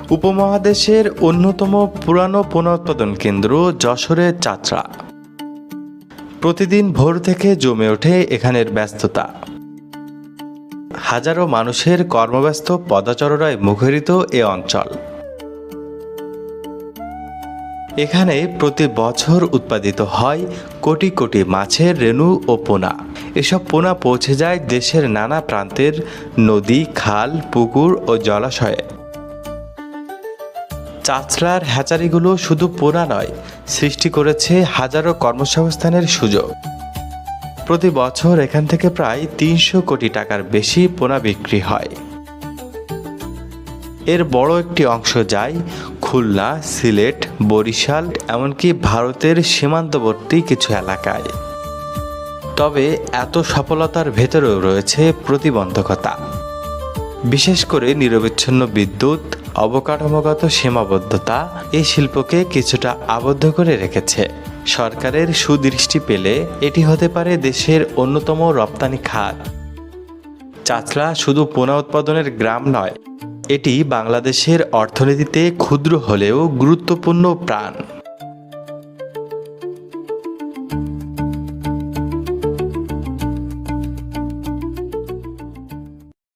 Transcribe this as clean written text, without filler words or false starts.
উপমহাদেশের অন্যতম পুরানো পোনা উৎপাদন কেন্দ্র যশোরের চাচড়া। প্রতিদিন ভোর থেকে জমে ওঠে এখানের ব্যস্ততা। হাজারো মানুষের কর্মব্যস্ত পদচারণায় মুখরিত এ অঞ্চল। এখানে প্রতি বছর উৎপাদিত হয় কোটি কোটি মাছের রেণু ও পোনা। এসব পোনা পৌঁছে যায় দেশের নানা প্রান্তের নদী, খাল, পুকুর ও জলাশয়ে। চাচড়ার হ্যাচারিগুলো শুধু পোনা নয়, সৃষ্টি করেছে হাজারো কর্মসংস্থানের সুযোগ। প্রতি বছর এখান থেকে প্রায় ৩০০ কোটি টাকার বেশি পোনা বিক্রি হয়। এর বড় একটি অংশ যায় খুলনা, সিলেট, বরিশাল, এমনকি ভারতের সীমান্তবর্তী কিছু এলাকায়। তবে এত সফলতার ভেতরেও রয়েছে প্রতিবন্ধকতা। বিশেষ করে নিরবচ্ছিন্ন বিদ্যুৎ, অবকাঠামোগত সীমাবদ্ধতা এই শিল্পকে কিছুটা আবদ্ধ করে রেখেছে। সরকারের সুদৃষ্টি পেলে এটি হতে পারে দেশের অন্যতম রপ্তানি খাত। চাচড়া শুধু পোনা উৎপাদনের গ্রাম নয়, এটি বাংলাদেশের অর্থনীতিতে ক্ষুদ্র হলেও গুরুত্বপূর্ণ প্রাণ।